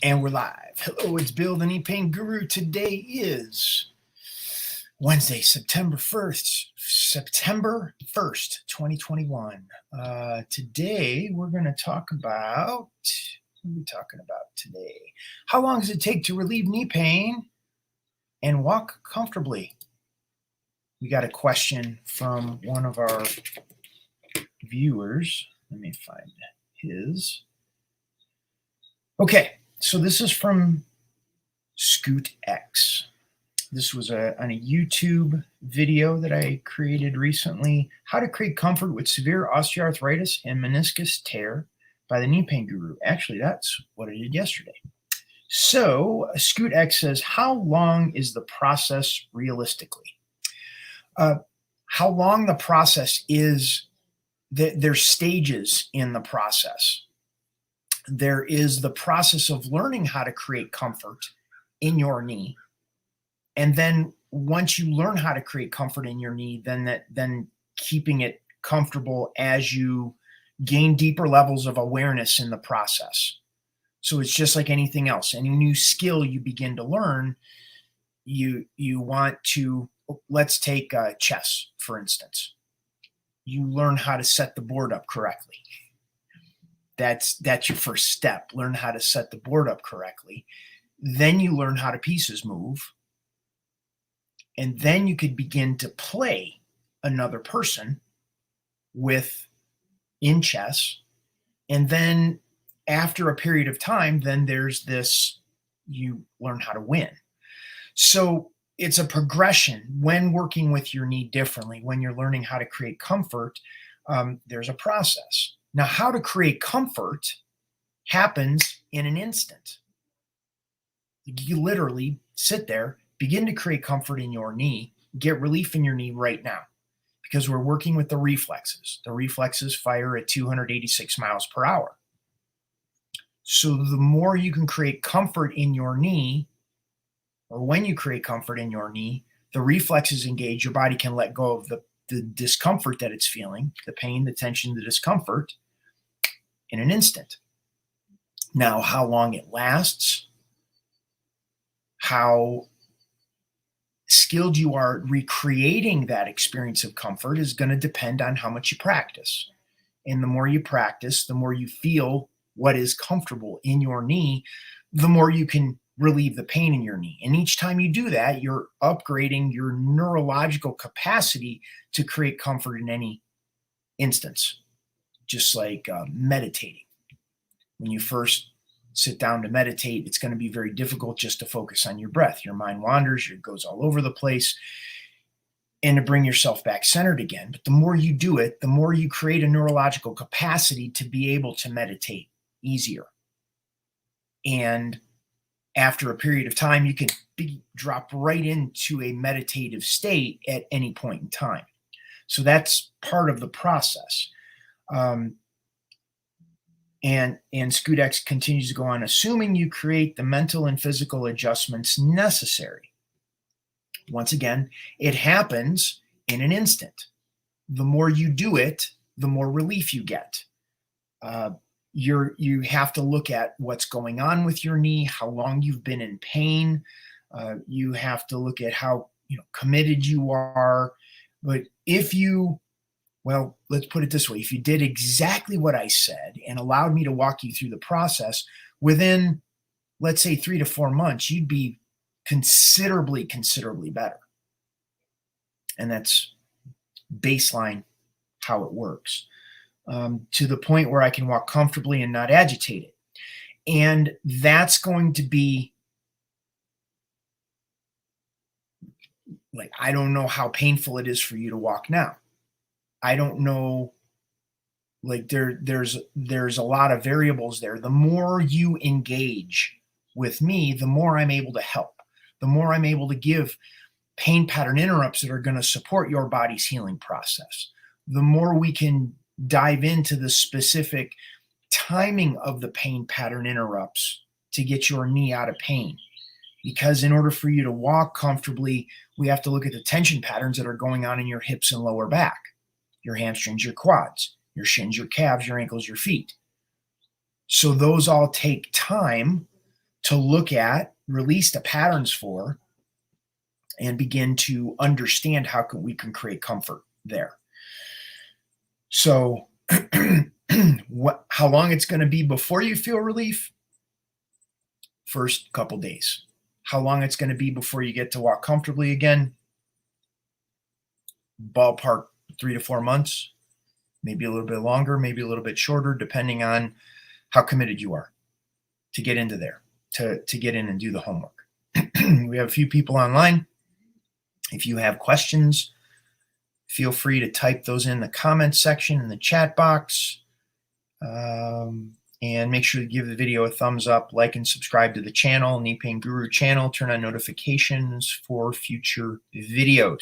And we're live. Hello, it's Bill, the Knee Pain Guru. Today is Wednesday, September 1st, 2021. Today, we're going to talk about, what are we talking about today? How long does it take to relieve knee pain and walk comfortably? We got a question from one of our viewers. Let me find his. Okay. So this is from ScootX. This was on a YouTube video that I created recently. How to create comfort with severe osteoarthritis and meniscus tear by the Knee Pain Guru. Actually, that's what I did yesterday. So ScootX says, how long is the process realistically? How long the process is, there's stages in the process. There is the process of learning how to create comfort in your knee. And then once you learn how to create comfort in your knee, then keeping it comfortable as you gain deeper levels of awareness in the process. So it's just like anything else. Any new skill you begin to learn, you want to, let's take chess, for instance. You learn how to set the board up correctly. That's your first step. Learn how to set the board up correctly. Then you learn how the pieces move. And then you could begin to play another person in chess. And then after a period of time, then there's this, you learn how to win. So it's a progression when working with your knee differently, when you're learning how to create comfort, there's a process. Now, how to create comfort happens in an instant. You literally sit there, begin to create comfort in your knee, get relief in your knee right now, because we're working with the reflexes. The reflexes fire at 286 miles per hour. So the more you can create comfort in your knee, or when you create comfort in your knee, the reflexes engage, your body can let go of the discomfort that it's feeling, the pain, the tension, the discomfort, in an instant. Now, how long it lasts, how skilled you are recreating that experience of comfort is going to depend on how much you practice. And the more you practice, the more you feel what is comfortable in your knee, the more you can relieve the pain in your knee. And each time you do that, you're upgrading your neurological capacity to create comfort in any instance. Just like meditating. When you first sit down to meditate, it's going to be very difficult just to focus on your breath. Your mind wanders, it goes all over the place, and to bring yourself back centered again. But the more you do it, the more you create a neurological capacity to be able to meditate easier. And after a period of time, you can drop right into a meditative state at any point in time. So that's part of the process. And ScootX continues to go on, assuming you create the mental and physical adjustments necessary. Once again, it happens in an instant. The more you do it, the more relief you get. You have to look at what's going on with your knee, how long you've been in pain. You have to look at how committed you are. But well, let's put it this way. If you did exactly what I said and allowed me to walk you through the process, within, let's say, 3 to 4 months, you'd be considerably better. And that's baseline how it works. To the point where I can walk comfortably and not agitate it. And that's going to be, like, I don't know how painful it is for you to walk now. I don't know, like there's a lot of variables there. The more you engage with me, the more I'm able to help, the more I'm able to give pain pattern interrupts that are going to support your body's healing process. The more we can dive into the specific timing of the pain pattern interrupts to get your knee out of pain. Because in order for you to walk comfortably, we have to look at the tension patterns that are going on in your hips and lower back, your hamstrings, your quads, your shins, your calves, your ankles, your feet. So those all take time to look at, release the patterns for, and begin to understand how we can create comfort there. So how long it's going to be before you feel relief? First couple days. How long it's going to be before you get to walk comfortably again? Ballpark 3 to 4 months, maybe a little bit longer, maybe a little bit shorter, depending on how committed you are to get into there, to get in and do the homework. We have a few people online. If you have questions, feel free to type those in the comments section in the chat box. And make sure to give the video a thumbs up, like and subscribe to the channel, Knee Pain Guru channel. Turn on notifications for future videos.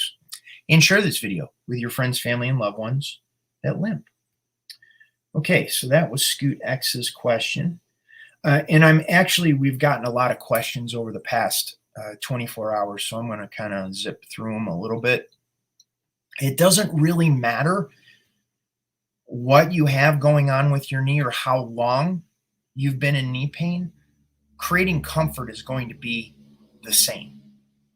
And share this video with your friends, family, and loved ones that limp. Okay, so that was Scoot X's question. And we've gotten a lot of questions over the past 24 hours, so I'm going to kind of zip through them a little bit. It doesn't really matter what you have going on with your knee or how long you've been in knee pain. Creating comfort is going to be the same.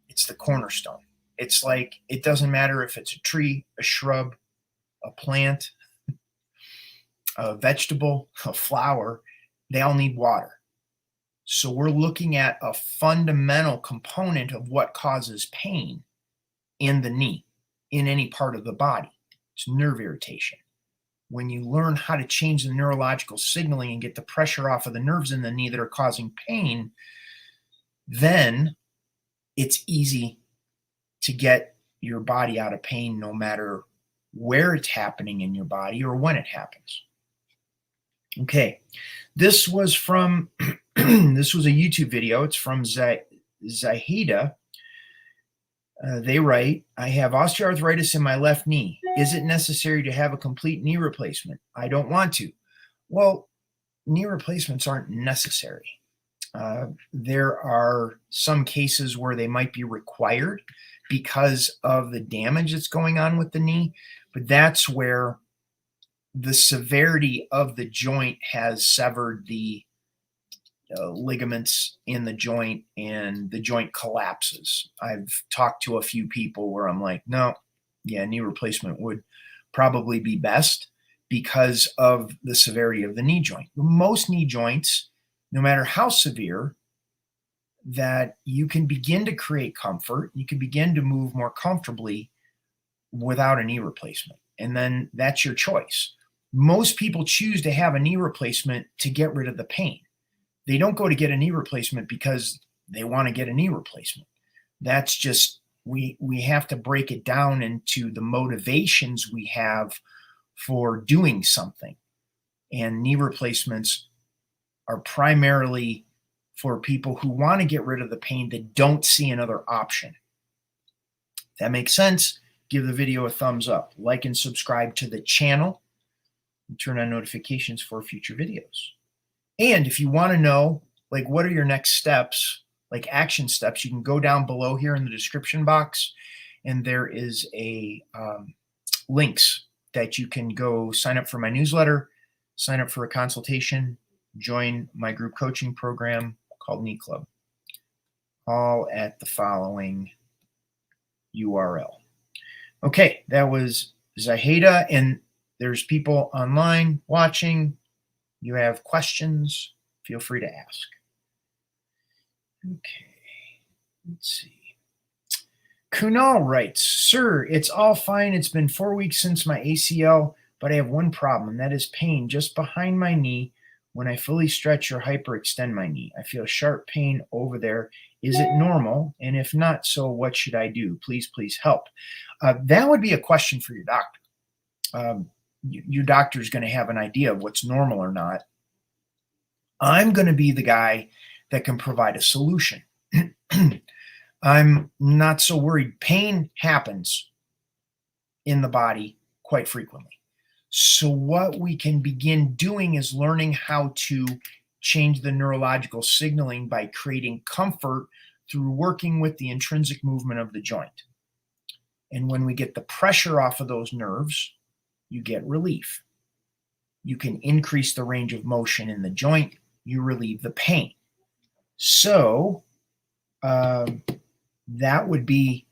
It's the cornerstone. It's like, it doesn't matter if it's a tree, a shrub, a plant, a vegetable, a flower, they all need water. So we're looking at a fundamental component of what causes pain in the knee, in any part of the body. It's nerve irritation. When you learn how to change the neurological signaling and get the pressure off of the nerves in the knee that are causing pain, then it's easy to get your body out of pain no matter where it's happening in your body or when it happens. Okay, this was from, this was a YouTube video. It's from Zahida. They write, I have osteoarthritis in my left knee. Is it necessary to have a complete knee replacement? I don't want to. Well, knee replacements aren't necessary. There are some cases where they might be required because of the damage that's going on with the knee, but that's where the severity of the joint has severed the ligaments in the joint and the joint collapses. I've talked to a few people where I'm like, no, yeah, knee replacement would probably be best because of the severity of the knee joint. Most knee joints, no matter how severe, that you can begin to create comfort, you can begin to move more comfortably without a knee replacement. And then that's your choice. Most people choose to have a knee replacement to get rid of the pain. They don't go to get a knee replacement because they want to get a knee replacement. That's just, we have to break it down into the motivations we have for doing something. And knee replacements are primarily for people who want to get rid of the pain that don't see another option. If that makes sense, give the video a thumbs up, like and subscribe to the channel, and turn on notifications for future videos. And if you want to know, like, what are your next steps, like action steps, you can go down below here in the description box, and there is a links that you can go sign up for my newsletter, sign up for a consultation, join my group coaching program called Knee Club, all at the following URL. Okay, that was Zahida, and there's people online watching. You have questions, feel free to ask. Okay, let's see. Kunal writes, sir, it's all fine. It's been 4 weeks since my ACL, but I have one problem, and that is pain just behind my knee when I fully stretch or hyperextend my knee. I feel sharp pain over there. Is it normal? And if not, so what should I do? Please, please help. That would be a question for your doctor. Your doctor is going to have an idea of what's normal or not. I'm going to be the guy that can provide a solution. I'm not so worried. Pain happens in the body quite frequently. So what we can begin doing is learning how to change the neurological signaling by creating comfort through working with the intrinsic movement of the joint. And when we get the pressure off of those nerves, you get relief. You can increase the range of motion in the joint. You relieve the pain. So that would be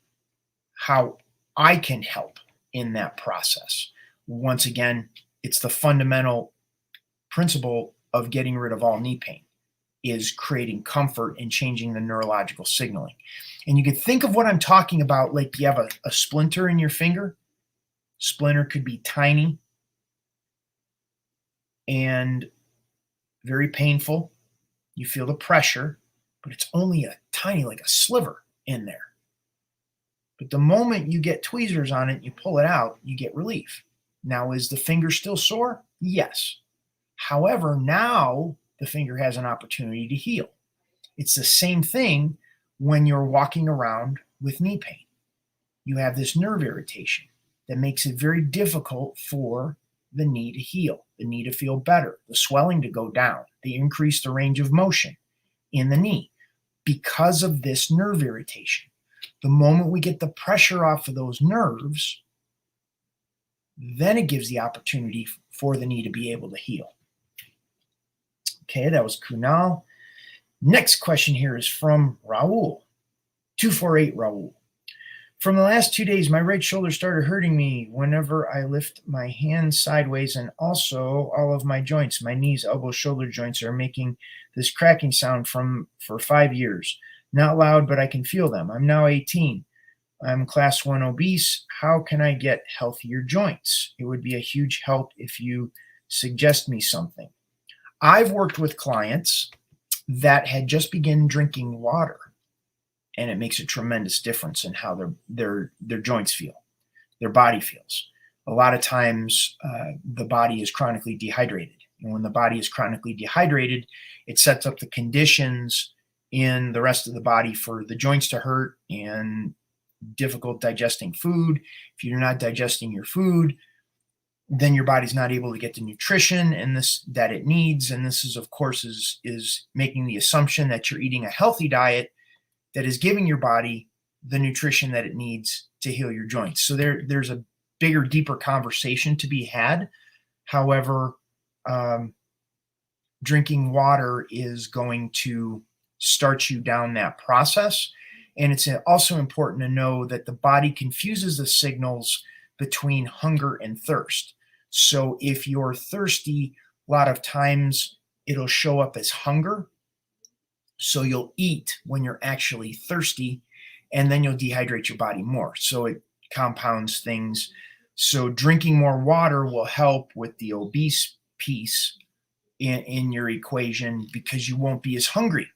how I can help in that process. Once again, it's the fundamental principle of getting rid of all knee pain is creating comfort and changing the neurological signaling. And you can think of what I'm talking about like you have a splinter in your finger. Splinter could be tiny and very painful. You feel the pressure, but it's only a tiny, like a sliver in there. But the moment you get tweezers on it, you pull it out, you get relief. Now, is the finger still sore? Yes. However, now the finger has an opportunity to heal. It's the same thing when you're walking around with knee pain. You have this nerve irritation that makes it very difficult for the knee to heal, the knee to feel better, the swelling to go down, the increase the range of motion in the knee because of this nerve irritation. The moment we get the pressure off of those nerves, then it gives the opportunity for the knee to be able to heal. Okay, that was Kunal. Next question here is from Raul. 248 Raul. From the last 2 days, my right shoulder started hurting me whenever I lift my hands sideways, and also all of my joints, my knees, elbows, shoulder joints are making this cracking sound for 5 years. Not loud, but I can feel them. I'm now 18. I'm class 1 obese. How can I get healthier joints? It would be a huge help if you suggest me something. I've worked with clients that had just begun drinking water, and it makes a tremendous difference in how their joints feel, their body feels. A lot of times, the body is chronically dehydrated, and when the body is chronically dehydrated, it sets up the conditions in the rest of the body for the joints to hurt and difficult digesting food. If you're not digesting your food, then your body's not able to get the nutrition and this that it needs. And this is, of course, is making the assumption that you're eating a healthy diet that is giving your body the nutrition that it needs to heal your joints. So there's a bigger, deeper conversation to be had. However, drinking water is going to start you down that process. And it's also important to know that the body confuses the signals between hunger and thirst. So if you're thirsty, a lot of times it'll show up as hunger. So you'll eat when you're actually thirsty, and then you'll dehydrate your body more. So it compounds things. So drinking more water will help with the obese piece in your equation because you won't be as hungry,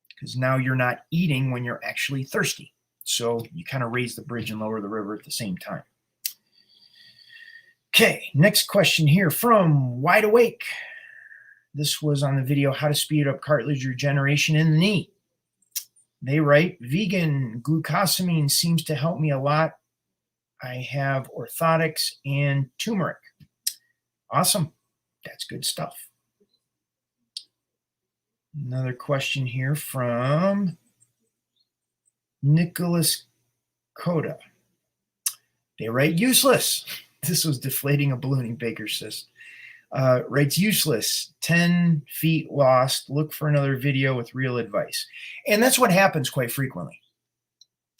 because now you're not eating when you're actually thirsty. So you kind of raise the bridge and lower the river at the same time. Okay, next question here from Wide Awake. This was on the video, how to speed up cartilage regeneration in the knee. They write, vegan glucosamine seems to help me a lot. I have orthotics and turmeric. Awesome. That's good stuff. Another question here from Nicholas Coda. They write, useless. This was deflating a ballooning Baker's cyst. Writes, useless, 10 feet lost, look for another video with real advice. And that's what happens quite frequently.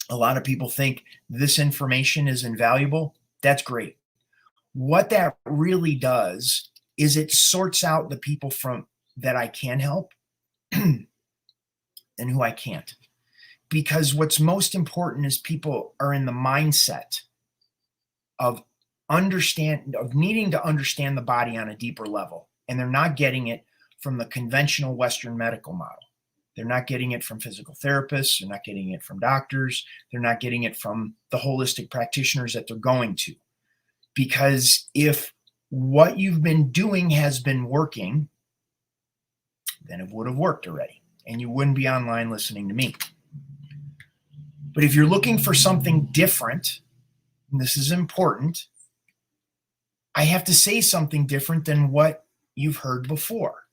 A lot of people think this information is invaluable. That's great. What that really does is it sorts out the people from that I can help and who I can't. Because what's most important is people are in the mindset of needing to understand the body on a deeper level. And they're not getting it from the conventional Western medical model. They're not getting it from physical therapists. They're not getting it from doctors. They're not getting it from the holistic practitioners that they're going to. Because if what you've been doing has been working, then it would have worked already. And you wouldn't be online listening to me. But if you're looking for something different, and this is important, I have to say something different than what you've heard before.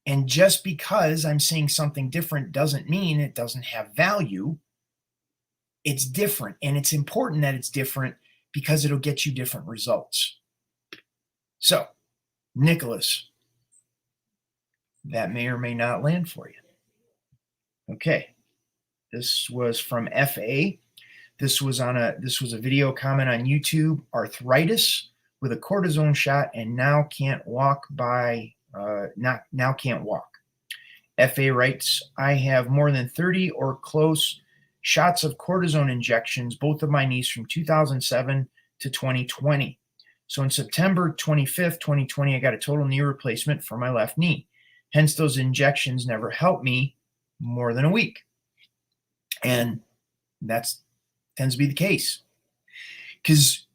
And just because I'm saying something different doesn't mean it doesn't have value. It's different. And it's important that it's different because it'll get you different results. So, Nicholas, that may or may not land for you. Okay, this was from FA. This was a video comment on YouTube. Arthritis with a cortisone shot and now can't walk now can't walk. FA writes, I have more than 30 or close shots of cortisone injections, both of my knees from 2007 to 2020. So on September 25th, 2020, I got a total knee replacement for my left knee. Hence, those injections never helped me more than a week. And that tends to be the case because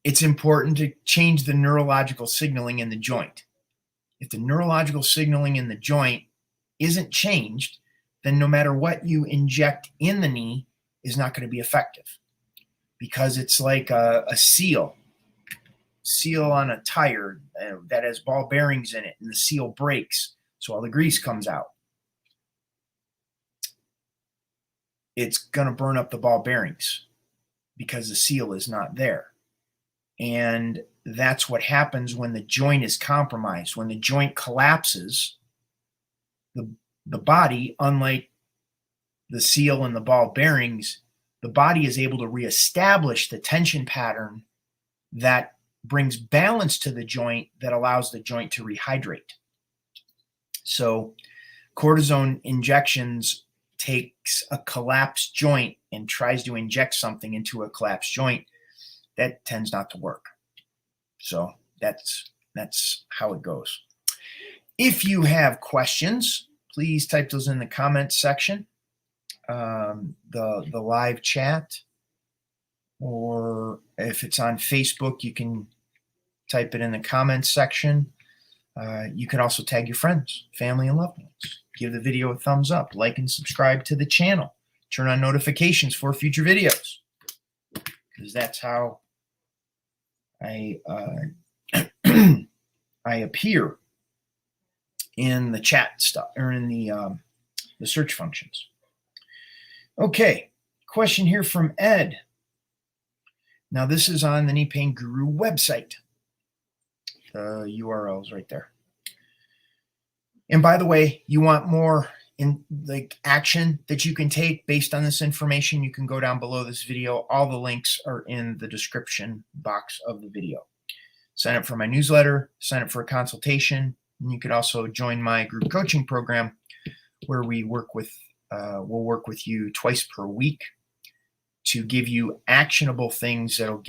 it's important to change the neurological signaling in the joint. If the neurological signaling in the joint isn't changed, then no matter what you inject in the knee is not going to be effective, because it's like a seal on a tire that has ball bearings in it, and the seal breaks, so all the grease comes out. It's going to burn up the ball bearings because the seal is not there. And that's what happens when the joint is compromised. When the joint collapses, the body, unlike the seal and the ball bearings, the body is able to reestablish the tension pattern that brings balance to the joint, that allows the joint to rehydrate. So cortisone injections takes a collapsed joint and tries to inject something into a collapsed joint. That tends not to work. So that's how it goes. If you have questions, please type those in the comments section, the live chat, or if it's on Facebook, you can type it in the comments section. You can also tag your friends, family, and loved ones. Give the video a thumbs up, like and subscribe to the channel. Turn on notifications for future videos, because that's how I I appear in the chat stuff, or in the search functions. Okay, question here from Ed. Now this is on the Knee Pain Guru website. The URL is right there. And by the way, you want more in like action that you can take based on this information, you can go down below this video. All the links are in the description box of the video. Sign up for my newsletter, sign up for a consultation, and you could also join my group coaching program, where we work with we'll work with you twice per week to give you actionable things that'll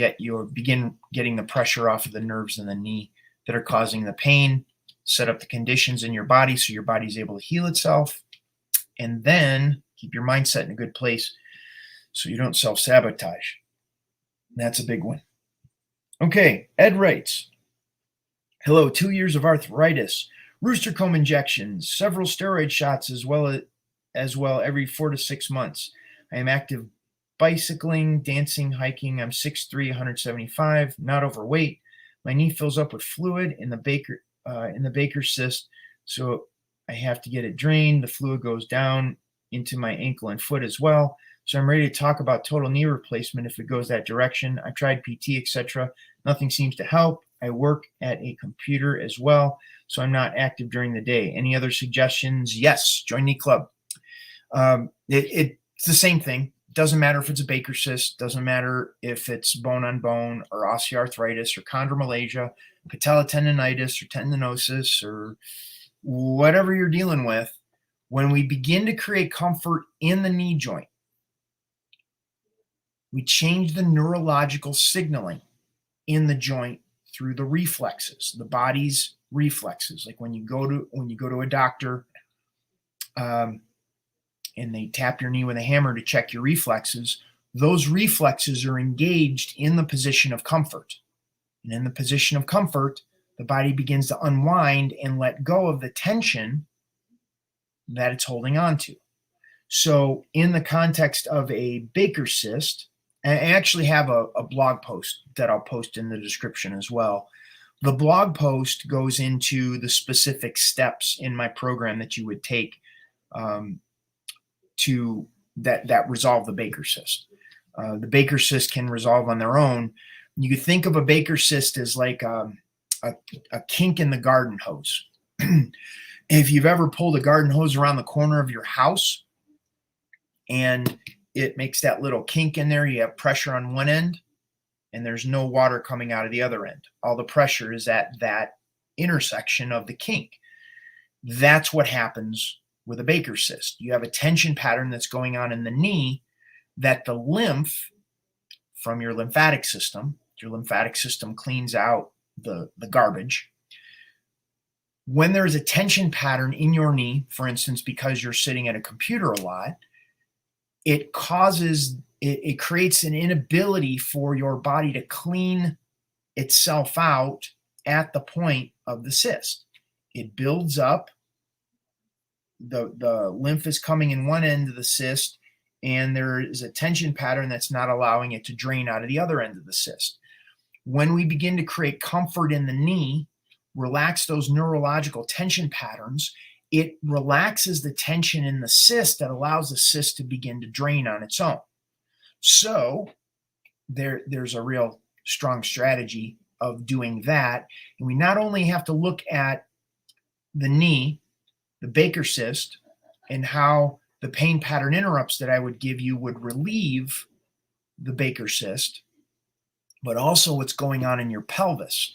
begin getting the pressure off of the nerves in the knee that are causing the pain, set up the conditions in your body so your body's able to heal itself, and then keep your mindset in a good place so you don't self-sabotage. That's a big one. Okay, Ed writes, hello, 2 years of arthritis, rooster comb injections, several steroid shots as well every 4 to 6 months. I am active bicycling, dancing, hiking. I'm 6'3", 175, not overweight. My knee fills up with fluid in the Baker cyst, so I have to get it drained. The fluid goes down into my ankle and foot as well. So I'm ready to talk about total knee replacement if it goes that direction. I've tried PT, etc. Nothing seems to help. I work at a computer as well, so I'm not active during the day. Any other suggestions? Yes, join Knee Club. It's the same thing. Doesn't matter if it's a Baker cyst, doesn't matter if it's bone on bone or osteoarthritis or chondromalacia, patella tendonitis or tendinosis or whatever you're dealing with. When we begin to create comfort in the knee joint, we change the neurological signaling in the joint through the reflexes, the body's reflexes. Like when you go to a doctor, and they tap your knee with a hammer to check your reflexes, those reflexes are engaged in the position of comfort. And in the position of comfort, the body begins to unwind and let go of the tension that it's holding on to. So in the context of a Baker cyst, I actually have a blog post that I'll post in the description as well. The blog post goes into the specific steps in my program that you would take to that resolve the Baker cyst. The Baker cyst can resolve on their own. You could think of a Baker cyst as like a kink in the garden hose. If you've ever pulled a garden hose around the corner of your house, and it makes that little kink in there. You have pressure on one end, and there's no water coming out of the other end. All the pressure is at that intersection of the kink. That's what happens with a Baker cyst. You have a tension pattern that's going on in the knee that the lymph from your lymphatic system cleans out the garbage. When there's a tension pattern in your knee, for instance, because you're sitting at a computer a lot, it creates an inability for your body to clean itself out at the point of the cyst. It builds up, the lymph is coming in one end of the cyst, and there is a tension pattern that's not allowing it to drain out of the other end of the cyst. When we begin to create comfort in the knee, relax those neurological tension patterns, it relaxes the tension in the cyst that allows the cyst to begin to drain on its own. So there's a real strong strategy of doing that. And we not only have to look at the knee, the Baker cyst, and how the pain pattern interrupts that I would give you would relieve the Baker cyst, but also what's going on in your pelvis,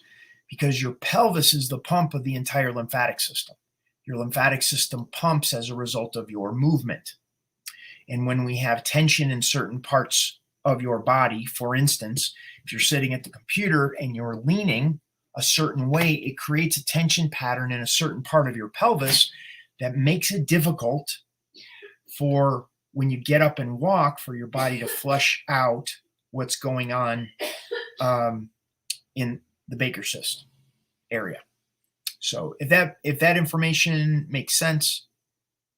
because your pelvis is the pump of the entire lymphatic system. Your lymphatic system pumps as a result of your movement. And when we have tension in certain parts of your body, for instance, if you're sitting at the computer and you're leaning a certain way, it creates a tension pattern in a certain part of your pelvis that makes it difficult for when you get up and walk for your body to flush out what's going on in the Baker cyst area. So if that information makes sense,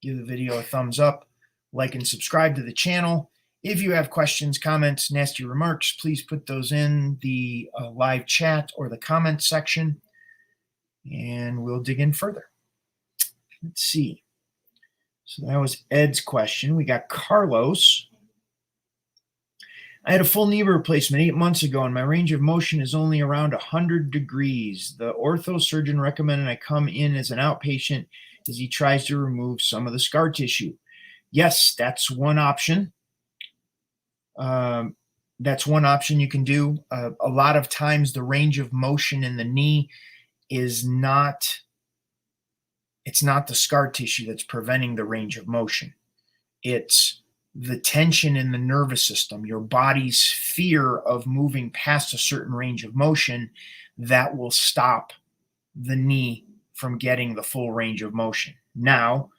give the video a thumbs up, like and subscribe to the channel. If you have questions, comments, nasty remarks, please put those in the live chat or the comment section, and we'll dig in further. Let's see. So that was Ed's question. We got Carlos. I had a full knee replacement 8 months ago, and my range of motion is only around 100 degrees. The ortho surgeon recommended I come in as an outpatient as he tries to remove some of the scar tissue. Yes, that's one option. That's one option you can do. A lot of times the range of motion in the knee is not, it's not the scar tissue that's preventing the range of motion. It's the tension in the nervous system, your body's fear of moving past a certain range of motion that will stop the knee from getting the full range of motion. Now,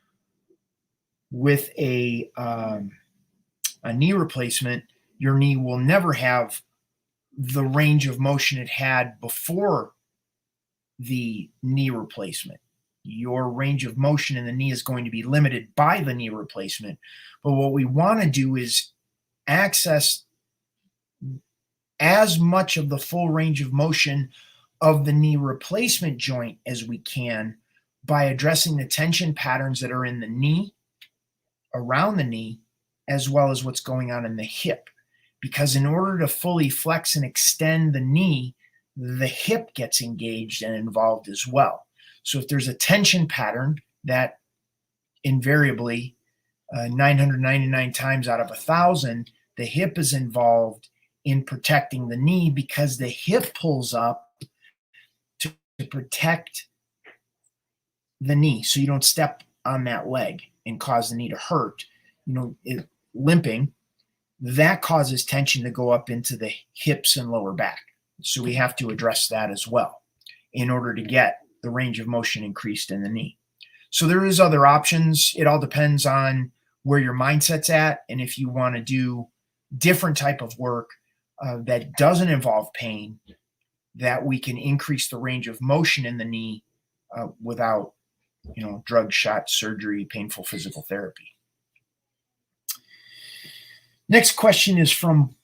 with a knee replacement, your knee will never have the range of motion it had before the knee replacement. Your range of motion in the knee is going to be limited by the knee replacement. But what we want to do is access as much of the full range of motion of the knee replacement joint as we can by addressing the tension patterns that are in the knee, around the knee, as well as what's going on in the hip. Because in order to fully flex and extend the knee, the hip gets engaged and involved as well. So if there's a tension pattern that invariably 999 times out of 1,000, the hip is involved in protecting the knee because the hip pulls up to protect the knee so you don't step on that leg and cause the knee to hurt. Limping, that causes tension to go up into the hips and lower back. So we have to address that as well in order to get the range of motion increased in the knee. So there is other options. It all depends on where your mindset's at, and if you want to do different type of work that doesn't involve pain, that we can increase the range of motion in the knee without, drug, shot, surgery, painful physical therapy. Next question is from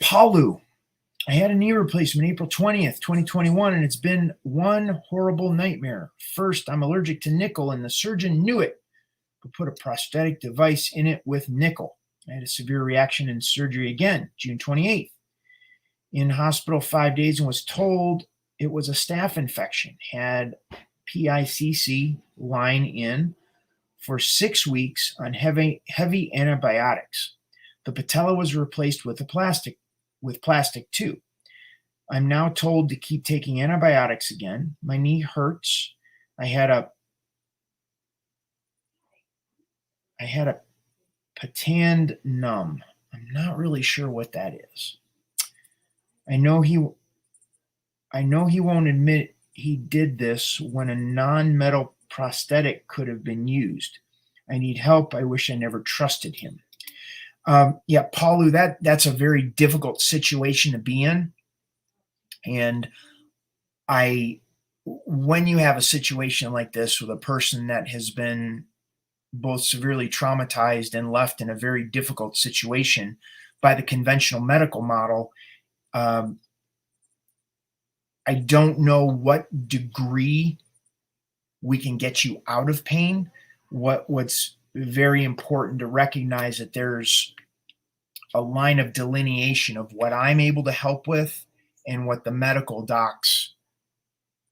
Paulu. I had a knee replacement April 20th, 2021, and it's been one horrible nightmare. First, I'm allergic to nickel, and the surgeon knew it, but put a prosthetic device in it with nickel. I had a severe reaction in surgery again, June 28th. In hospital 5 days and was told it was a staph infection. Had PICC line in for 6 weeks on heavy antibiotics. The patella was replaced with plastic too. I'm now told to keep taking antibiotics again. My knee hurts. I had a patand numb. I'm not really sure what that is. I know he won't admit he did this when a non-metal prosthetic could have been used. I need help. I wish I never trusted him. Yeah, Paulu, that's a very difficult situation to be in. And when you have a situation like this with a person that has been both severely traumatized and left in a very difficult situation by the conventional medical model, I don't know what degree we can get you out of pain. What's very important to recognize that there's a line of delineation of what I'm able to help with and what the medical docs,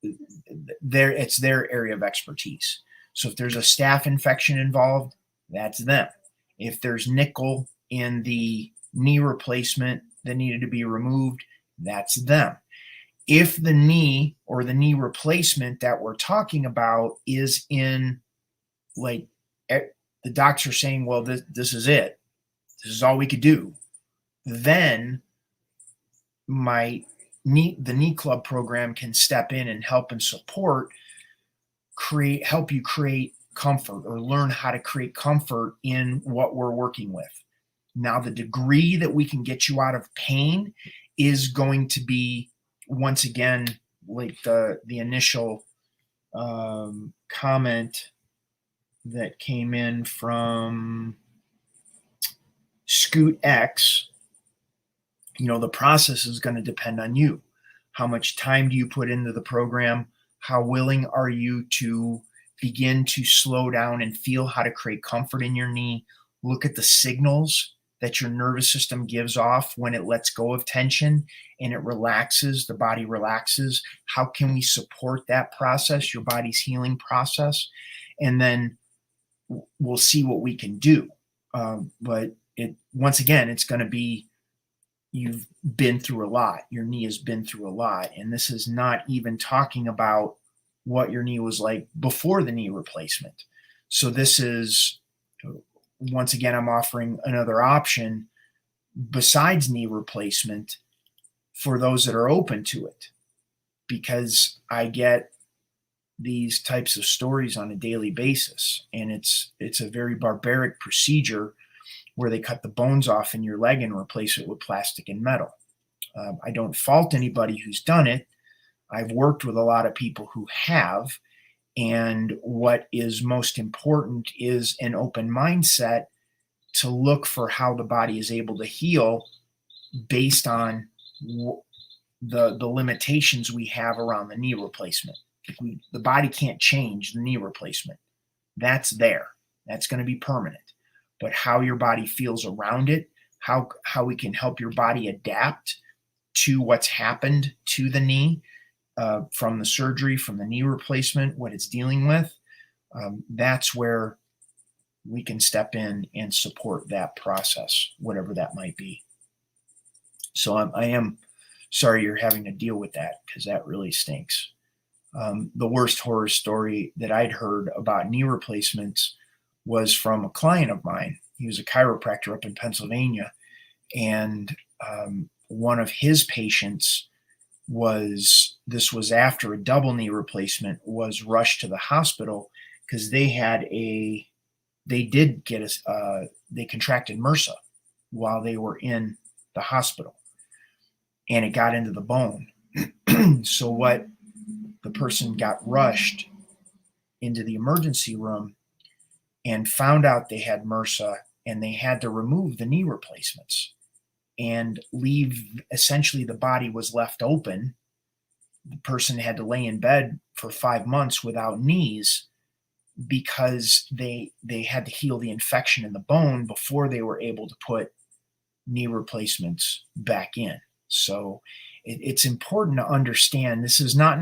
it's their area of expertise. So if there's a staph infection involved, that's them. If there's nickel in the knee replacement that needed to be removed, that's them. If the knee or the knee replacement that we're talking about is in, like, the docs are saying, well, this is it. This is all we could do. Then the knee club program can step in and help and support, help you create comfort or learn how to create comfort in what we're working with. Now, the degree that we can get you out of pain is going to be, once again, like the initial comment that came in from Scoot X. The process is going to depend on you. How much time do you put into the program? How willing are you to begin to slow down and feel how to create comfort in your knee? Look at the signals that your nervous system gives off when it lets go of tension and it relaxes, the body relaxes. How can we support that process, your body's healing process? And then we'll see what we can do. But once again, it's going to be, you've been through a lot. Your knee has been through a lot. And this is not even talking about what your knee was like before the knee replacement. So this is, once again, I'm offering another option besides knee replacement for those that are open to it, because I get these types of stories on a daily basis, and it's a very barbaric procedure where they cut the bones off in your leg and replace it with plastic and metal. I don't fault anybody who's done it. I've worked with a lot of people who have, and what is most important is an open mindset to look for how the body is able to heal based on the limitations we have around the knee replacement. The body can't change the knee replacement. That's there. That's going to be permanent. But how your body feels around it, how we can help your body adapt to what's happened to the knee from the surgery, from the knee replacement, what it's dealing with, that's where we can step in and support that process, whatever that might be. So I am sorry you're having to deal with that, because that really stinks. The worst horror story that I'd heard about knee replacements was from a client of mine. He was a chiropractor up in Pennsylvania, and one of his patients this was after a double knee replacement, was rushed to the hospital because they contracted MRSA while they were in the hospital, and it got into the bone. So the person got rushed into the emergency room and found out they had MRSA, and they had to remove the knee replacements and essentially the body was left open. The person had to lay in bed for 5 months without knees because they had to heal the infection in the bone before they were able to put knee replacements back in. So it's important to understand this is not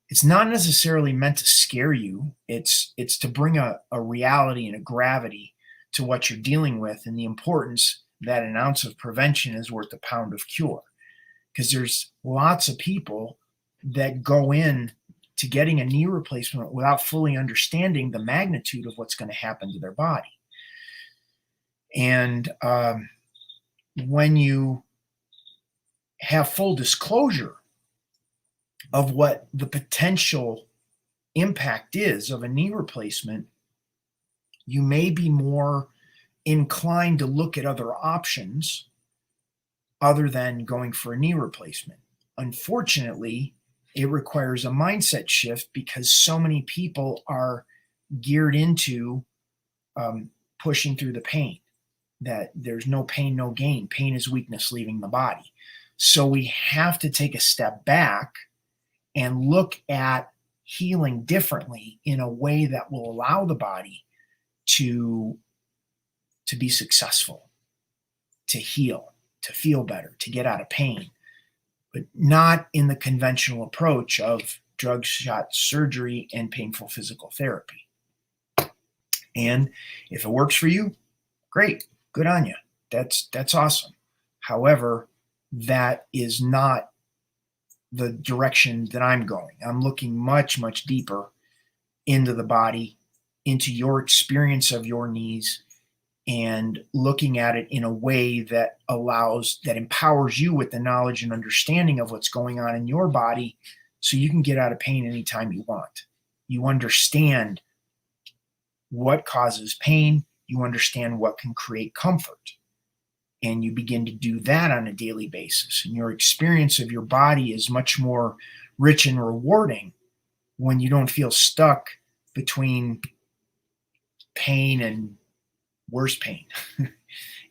it's not necessarily meant to scare you. It's to bring a reality and a gravity to what you're dealing with, and the importance that an ounce of prevention is worth a pound of cure. Because there's lots of people that go in to getting a knee replacement without fully understanding the magnitude of what's going to happen to their body. And when you have full disclosure of what the potential impact is of a knee replacement, you may be more inclined to look at other options other than going for a knee replacement. Unfortunately, it requires a mindset shift because so many people are geared into pushing through the pain, that there's no pain, no gain. Pain is weakness leaving the body. So we have to take a step back and look at healing differently in a way that will allow the body to be successful, to heal, to feel better, to get out of pain, but not in the conventional approach of drug, shot, surgery, and painful physical therapy. And if it works for you, great, good on you. That's awesome. However, that is not the direction that I'm going. I'm looking much, much deeper into the body, into your experience of your knees, and looking at it in a way that empowers you with the knowledge and understanding of what's going on in your body so you can get out of pain anytime you want. You understand what causes pain. You understand what can create comfort. And you begin to do that on a daily basis. And your experience of your body is much more rich and rewarding when you don't feel stuck between pain and worse pain.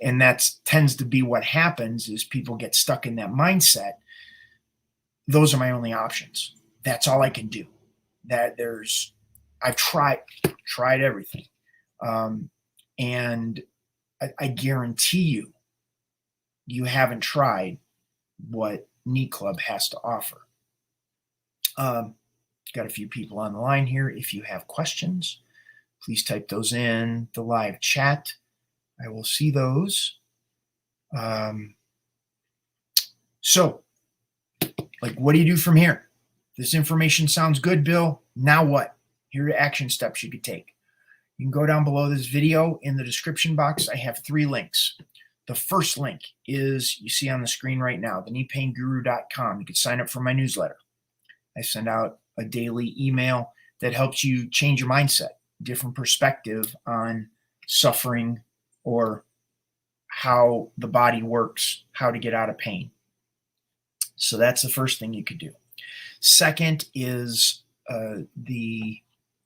And that tends to be what happens, is people get stuck in that mindset. Those are my only options. That's all I can do. I've tried everything. And I guarantee you haven't tried what Knee Club has to offer. Got a few people on the line here. If you have questions, please type those in the live chat. I will see those. So, what do you do from here? This information sounds good, Bill. Now what? Here are action steps you could take. You can go down below this video in the description box. I have 3 links. The first link is, you see on the screen right now, kneepainguru.com. You can sign up for my newsletter. I send out a daily email that helps you change your mindset, different perspective on suffering or how the body works, how to get out of pain. So that's the first thing you could do. Second is the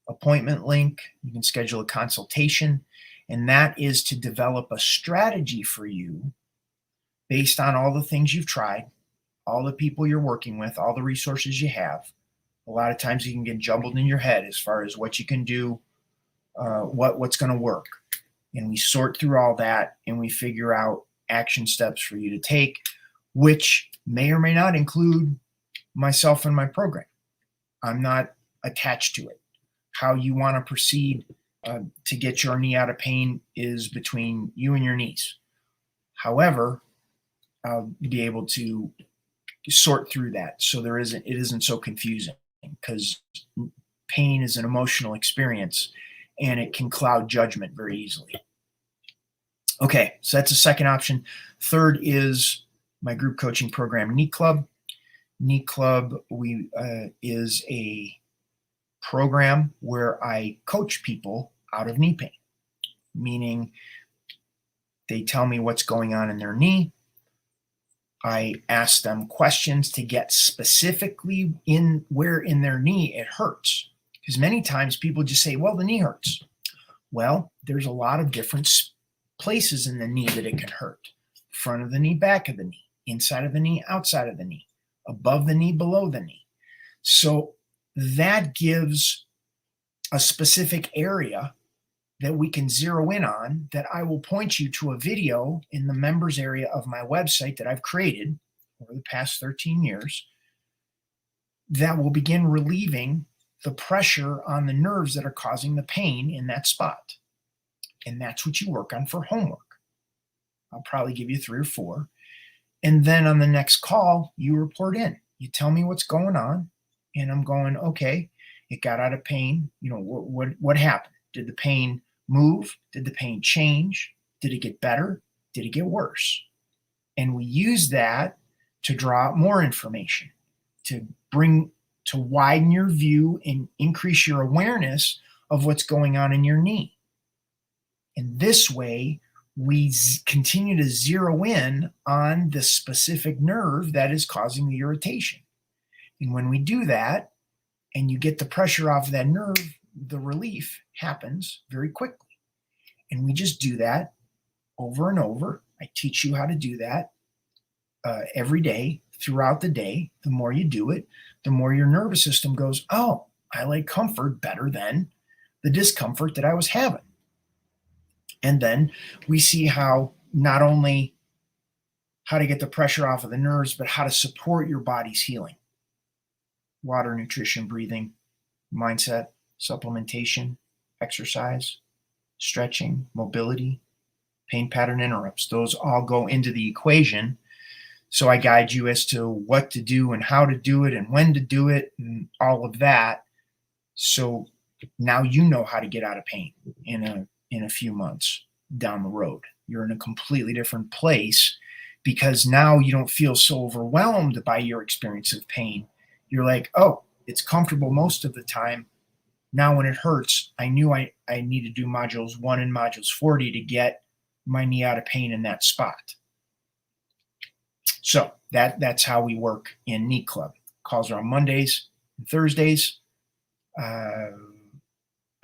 appointment link. You can schedule a consultation, and that is to develop a strategy for you based on all the things you've tried, all the people you're working with, all the resources you have. A lot of times you can get jumbled in your head as far as what you can do, what's going to work. And we sort through all that and we figure out action steps for you to take, which may or may not include myself and my program. I'm not attached to it. How you want to proceed to get your knee out of pain is between you and your knees. However, I'll be able to sort through that so it isn't so confusing, because pain is an emotional experience and it can cloud judgment very easily. Okay, so that's the second option. Third is my group coaching program, Knee Club. Knee Club is a program where I coach people out of knee pain, meaning they tell me what's going on in their knee. I ask them questions to get specifically in where in their knee it hurts. Because many times people just say, well, the knee hurts. Well, there's a lot of different places in the knee that it can hurt. Front of the knee, back of the knee, inside of the knee, outside of the knee, above the knee, below the knee. So that gives a specific area that we can zero in on, that I will point you to a video in the members area of my website that I've created over the past 13 years that will begin relieving the pressure on the nerves that are causing the pain in that spot. And that's what you work on for homework. I'll probably give you 3 or 4. And then on the next call, you report in. You tell me what's going on. And I'm going, okay, it got out of pain. You know, what happened? Did the pain move? Did the pain change? Did it get better? Did it get worse? And we use that to draw out more information, to widen your view and increase your awareness of what's going on in your knee. And this way, we continue to zero in on the specific nerve that is causing the irritation. And when we do that, and you get the pressure off of that nerve, the relief happens very quickly. And we just do that over and over. I teach you how to do that every day, throughout the day. The more you do it, the more your nervous system goes, oh, I like comfort better than the discomfort that I was having. And then we see how not only how to get the pressure off of the nerves, but how to support your body's healing. Water, nutrition, breathing, mindset, supplementation, exercise, stretching, mobility, pain pattern interrupts. Those all go into the equation. So I guide you as to what to do and how to do it and when to do it and all of that. So now you know how to get out of pain in a few months down the road. You're in a completely different place because now you don't feel so overwhelmed by your experience of pain. You're like, oh, it's comfortable most of the time. Now when it hurts, I knew I need to do modules 1 and modules 40 to get my knee out of pain in that spot. So that's how we work in Knee Club. Calls are on Mondays and Thursdays.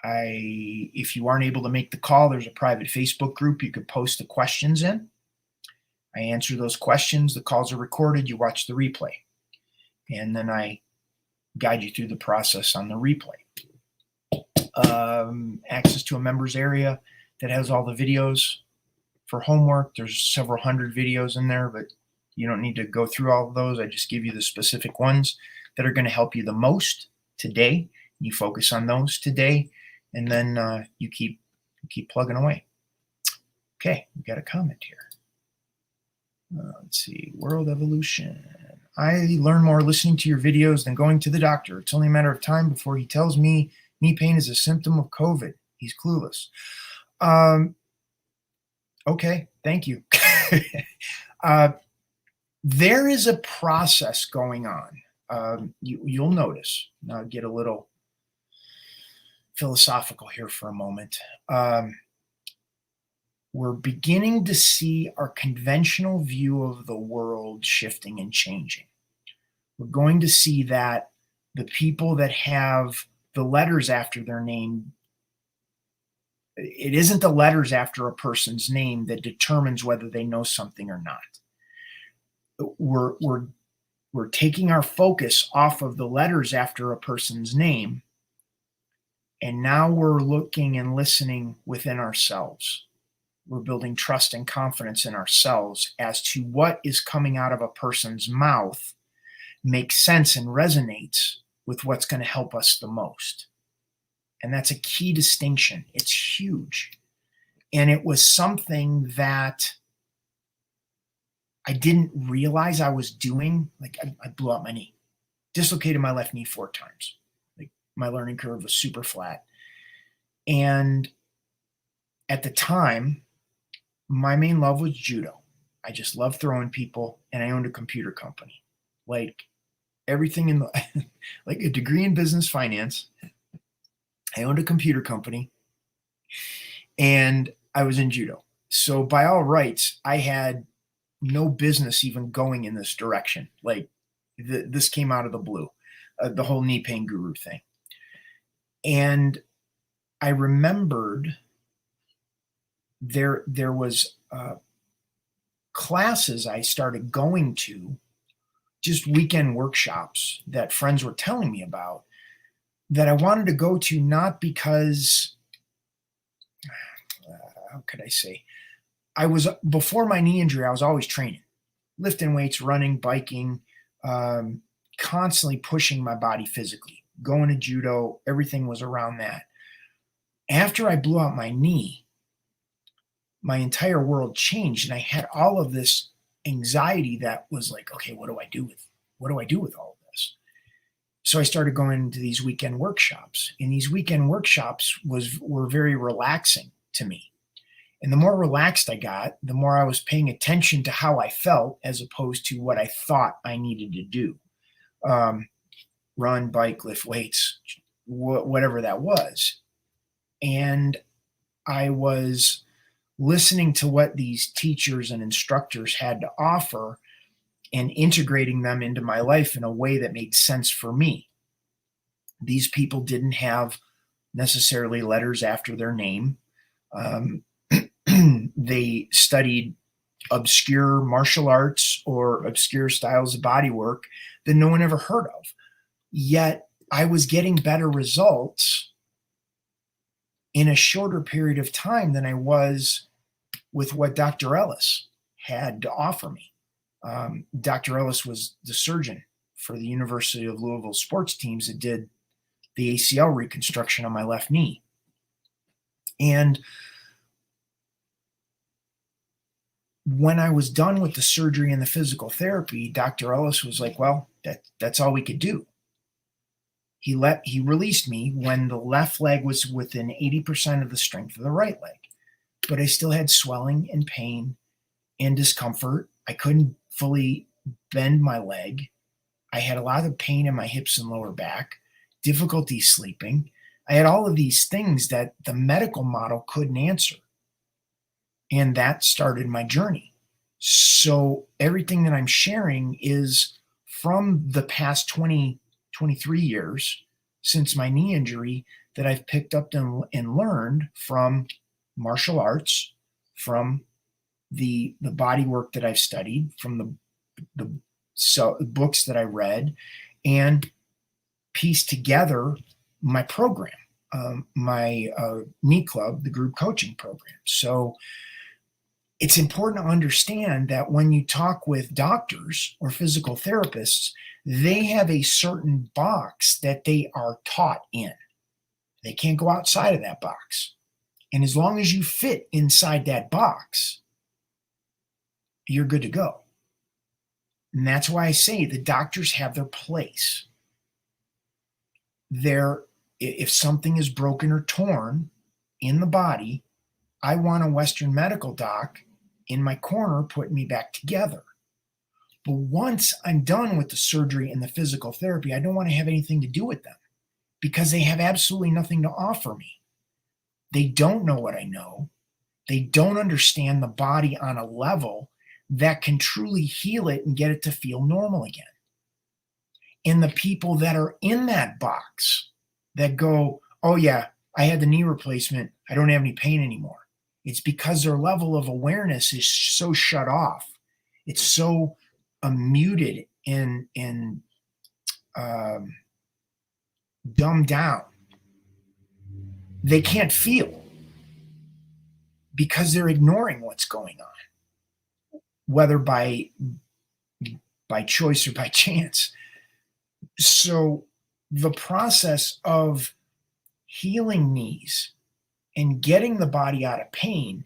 If you aren't able to make the call, there's a private Facebook group you could post the questions in. I answer those questions. The calls are recorded. You watch the replay. And then I guide you through the process on the replay. Access to a members area that has all the videos for homework. There's several hundred videos in there, but you don't need to go through all of those. I just give you the specific ones that are going to help you the most today. You focus on those today, and then you keep plugging away. Okay, we got a comment here. Let's see, World Evolution. I learn more listening to your videos than going to the doctor. It's only a matter of time before he tells me knee pain is a symptom of COVID. He's clueless. Okay, thank you. There is a process going on. You'll notice. Now I'll get a little philosophical here for a moment. We're beginning to see our conventional view of the world shifting and changing. We're going to see that the people that have the letters after their name, it isn't the letters after a person's name that determines whether they know something or not. We're taking our focus off of the letters after a person's name, and now we're looking and listening within ourselves. We're building trust and confidence in ourselves as to what is coming out of a person's mouth makes sense and resonates with what's going to help us the most. And that's a key distinction. It's huge. And it was something that I didn't realize I was doing. Like I blew out my knee, dislocated my left knee 4 times. Like my learning curve was super flat. And at the time, my main love was judo. I just loved throwing people, and I owned a computer company. Like everything in the, like a degree in business finance. I owned a computer company, and I was in judo. So by all rights, I had no business even going in this direction. Like this came out of the blue, the whole knee pain guru thing. And I remembered there was classes I started going to, just weekend workshops that friends were telling me about, that I wanted to go to, not because, how could I say, before my knee injury, I was always training, lifting weights, running, biking, constantly pushing my body physically, going to judo, everything was around that. After I blew out my knee, my entire world changed, and I had all of this anxiety that was like, okay, what do I do with all of this? So I started going to these weekend workshops, and these weekend workshops were very relaxing to me. And the more relaxed I got, the more I was paying attention to how I felt as opposed to what I thought I needed to do. Run, bike, lift weights, whatever that was. And I was listening to what these teachers and instructors had to offer and integrating them into my life in a way that made sense for me. These people didn't have necessarily letters after their name. They studied obscure martial arts or obscure styles of body work that no one ever heard of. Yet I was getting better results in a shorter period of time than I was with what Dr. Ellis had to offer me. Dr. Ellis was the surgeon for the University of Louisville sports teams that did the ACL reconstruction on my left knee. And when I was done with the surgery and the physical therapy, Dr. Ellis was like, well, that's all we could do. He released me when the left leg was within 80% of the strength of the right leg. But I still had swelling and pain and discomfort. I couldn't fully bend my leg. I had a lot of pain in my hips and lower back, difficulty sleeping. I had all of these things that the medical model couldn't answer. And that started my journey. So everything that I'm sharing is from the past 23 years since my knee injury that I've picked up and learned from martial arts, from the body work that I've studied, from the books that I read, and pieced together my program, my knee club, the group coaching program. So it's important to understand that when you talk with doctors or physical therapists, they have a certain box that they are taught in. They can't go outside of that box. And as long as you fit inside that box, you're good to go. And that's why I say the doctors have their place. If something is broken or torn in the body, I want a Western medical doc in my corner putting me back together. But once I'm done with the surgery and the physical therapy, I don't want to have anything to do with them because they have absolutely nothing to offer me. They don't know what I know. They don't understand the body on a level that can truly heal it and get it to feel normal again. And the people that are in that box that go, oh yeah, I had the knee replacement, I don't have any pain anymore. It's because their level of awareness is so shut off. It's so muted and dumbed down. They can't feel because they're ignoring what's going on, whether by choice or by chance. So the process of healing knees and getting the body out of pain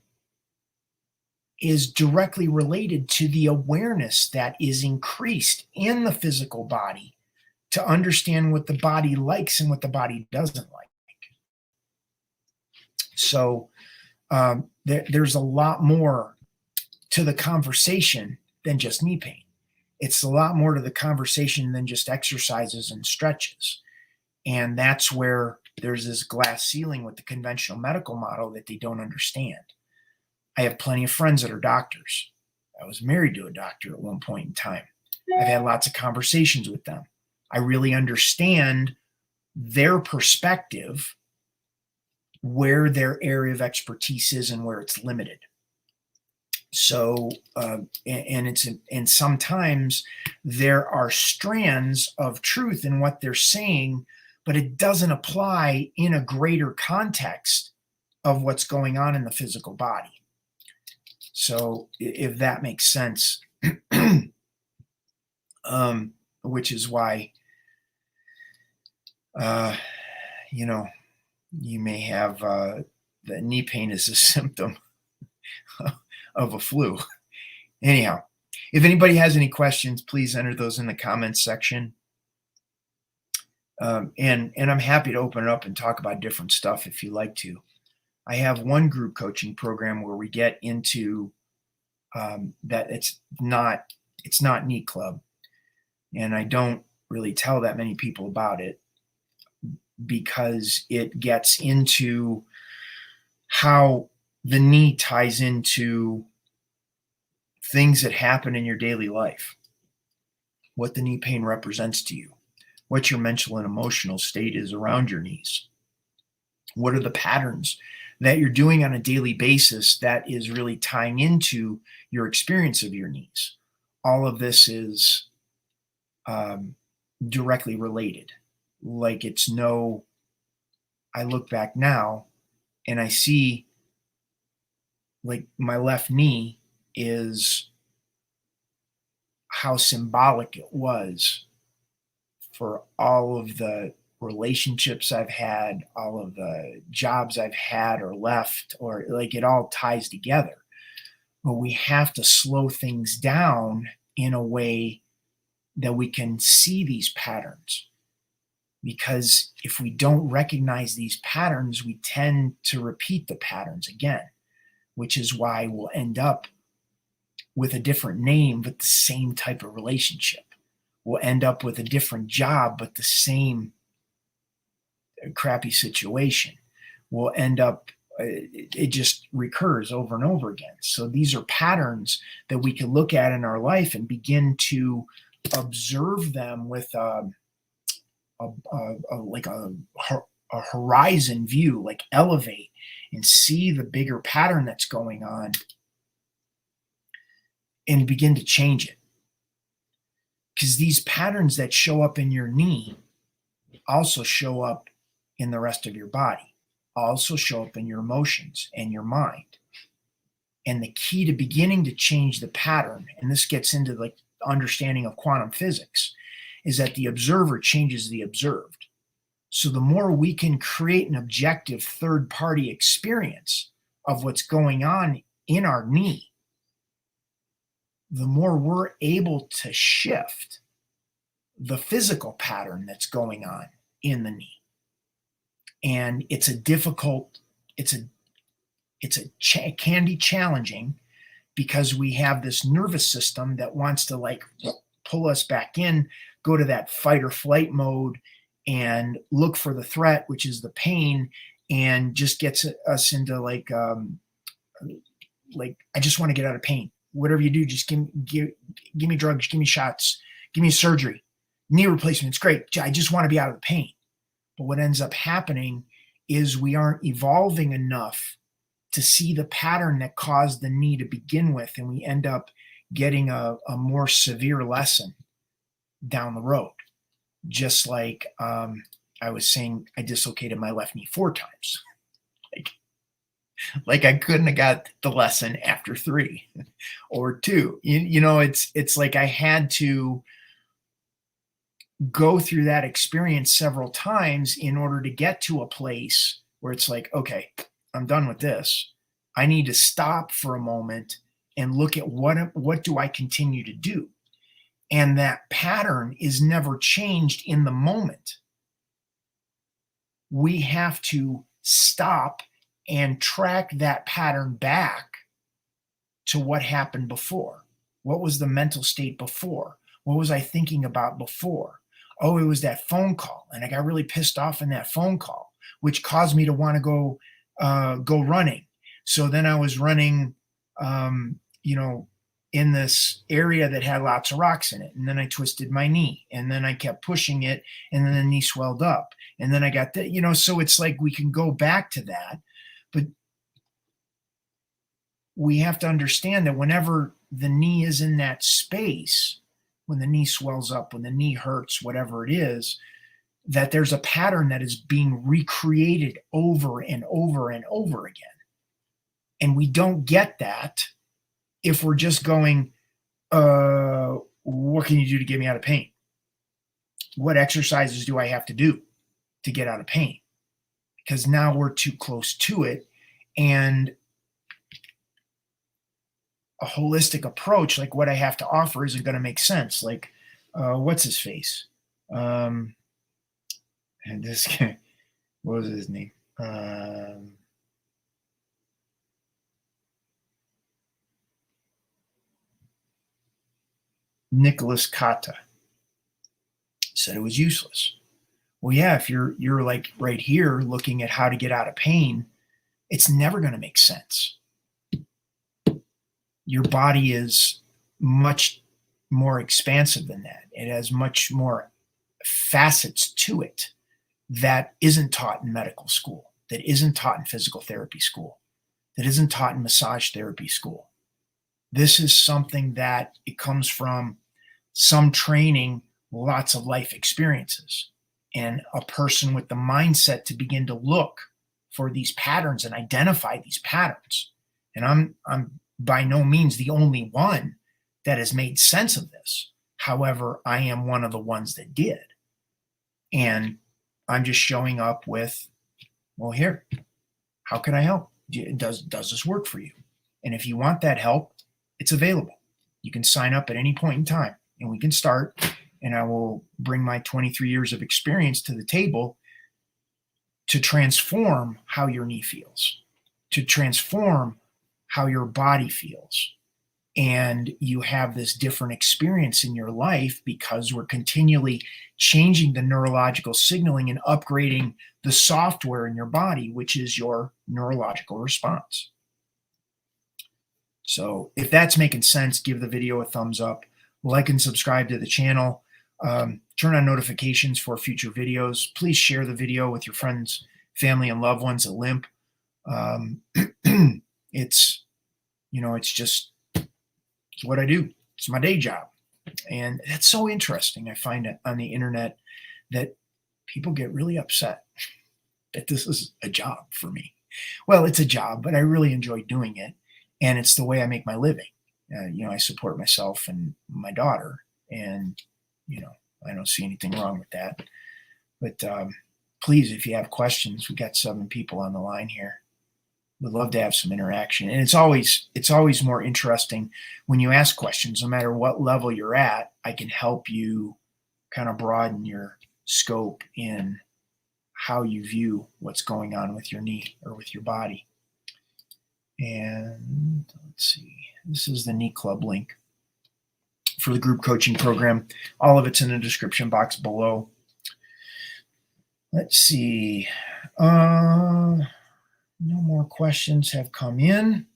is directly related to the awareness that is increased in the physical body to understand what the body likes and what the body doesn't like. So there's a lot more to the conversation than just knee pain. It's a lot more to the conversation than just exercises and stretches. And that's where there's this glass ceiling with the conventional medical model that they don't understand. I have plenty of friends that are doctors. I was married to a doctor at one point in time. I've had lots of conversations with them. I really understand their perspective, where their area of expertise is and where it's limited. So, and sometimes there are strands of truth in what they're saying, but it doesn't apply in a greater context of what's going on in the physical body. So if that makes sense. which is why, you know, you may have the knee pain as a symptom of a flu. Anyhow, if anybody has any questions, please enter those in the comments section. And I'm happy to open it up and talk about different stuff if you like to. I have one group coaching program where we get into that it's not Knee Club, and I don't really tell that many people about it because it gets into how the knee ties into things that happen in your daily life, what the knee pain represents to you, what your mental and emotional state is around your knees, what are the patterns that you're doing on a daily basis that is really tying into your experience of your knees. All of this is directly related. Like I look back now and I see like my left knee is how symbolic it was for all of the relationships I've had, all of the jobs I've had or left, or like it all ties together. But we have to slow things down in a way that we can see these patterns. Because if we don't recognize these patterns, we tend to repeat the patterns again, which is why we'll end up with a different name, but the same type of relationship. We'll end up with a different job, but the same crappy situation. We'll end up, it just recurs over and over again. So these are patterns that we can look at in our life and begin to observe them with like a horizon view, like elevate and see the bigger pattern that's going on and begin to change it. Because these patterns that show up in your knee also show up in the rest of your body, also show up in your emotions and your mind. And the key to beginning to change the pattern, and this gets into like understanding of quantum physics, is that the observer changes the observed. So the more we can create an objective third-party experience of what's going on in our knee, the more we're able to shift the physical pattern that's going on in the knee. And it can be challenging because we have this nervous system that wants to like pull us back in, go to that fight or flight mode and look for the threat, which is the pain, and just gets us into like I just want to get out of pain. Whatever you do, just give me drugs, give me shots, give me surgery, knee replacement. It's great. I just want to be out of the pain. But what ends up happening is we aren't evolving enough to see the pattern that caused the knee to begin with, and we end up getting a more severe lesson down the road. Just like I was saying, I dislocated my left knee 4 times. Like I couldn't have got the lesson after 3 or 2. You know, it's like I had to go through that experience several times in order to get to a place where it's like, okay, I'm done with this. I need to stop for a moment and look at what do I continue to do? And that pattern is never changed in the moment. We have to stop and track that pattern back to what happened before. What was the mental state before? What was I thinking about before? Oh, it was that phone call, and I got really pissed off in that phone call, which caused me to want to go running. So then I was running, in this area that had lots of rocks in it, and then I twisted my knee, and then I kept pushing it, and then the knee swelled up, and then I got that. So it's like we can go back to that, but we have to understand that whenever the knee is in that space, when the knee swells up, when the knee hurts, whatever it is, that there's a pattern that is being recreated over and over and over again. And we don't get that if we're just going, what can you do to get me out of pain? what exercises do I have to do to get out of pain? Because now we're too close to it, and a holistic approach like what I have to offer isn't going to make sense. Like, what's his face? And this guy, what was his name? Nicholas Kata said it was useless. Well, yeah, if you're like right here looking at how to get out of pain, it's never going to make sense. Your body is much more expansive than that. It has much more facets to it that isn't taught in medical school, that isn't taught in physical therapy school, that isn't taught in massage therapy school. This is something that it comes from some training, lots of life experiences, and a person with the mindset to begin to look for these patterns and identify these patterns. And I'm by no means the only one that has made sense of this. However, I am one of the ones that did. And I'm just showing up with, well, here, how can I help? Does this work for you? And if you want that help, it's available. You can sign up at any point in time and we can start, and I will bring my 23 years of experience to the table to transform how your knee feels, to transform how your body feels. And you have this different experience in your life because we're continually changing the neurological signaling and upgrading the software in your body, which is your neurological response. So if that's making sense, give the video a thumbs up, like and subscribe to the channel, turn on notifications for future videos. Please share the video with your friends, family, and loved ones that limp. It's what I do. It's my day job. And that's so interesting. I find it on the internet that people get really upset that this is a job for me. Well, it's a job, but I really enjoy doing it. And it's the way I make my living. I support myself and my daughter, and, I don't see anything wrong with that. But please, if you have questions, we got 7 people on the line here. We'd love to have some interaction. And it's always more interesting when you ask questions, no matter what level you're at. I can help you kind of broaden your scope in how you view what's going on with your knee or with your body. And let's see, this is the Knee Club link for the group coaching program. All of it's in the description box below. Let's see. No more questions have come in.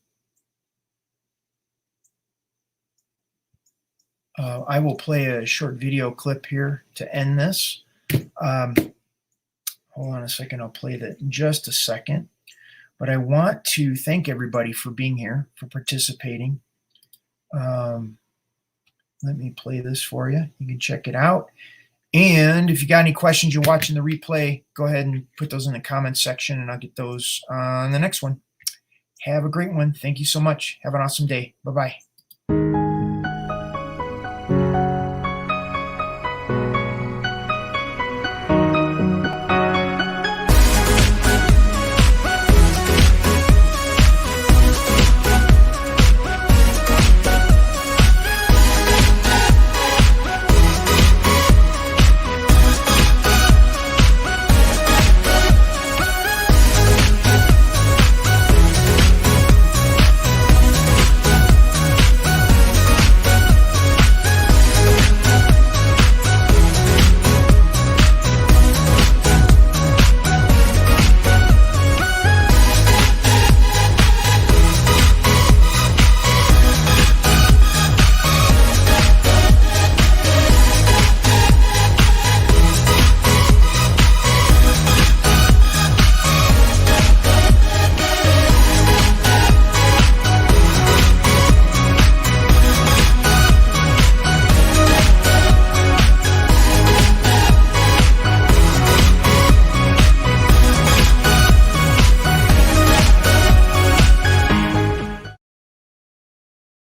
I will play a short video clip here to end this. Hold on a second. I'll play that in just a second. But I want to thank everybody for being here, for participating. Let me play this for you. You can check it out. And if you got any questions, you're watching the replay, go ahead and put those in the comments section, and I'll get those on the next one. Have a great one. Thank you so much. Have an awesome day. Bye-bye.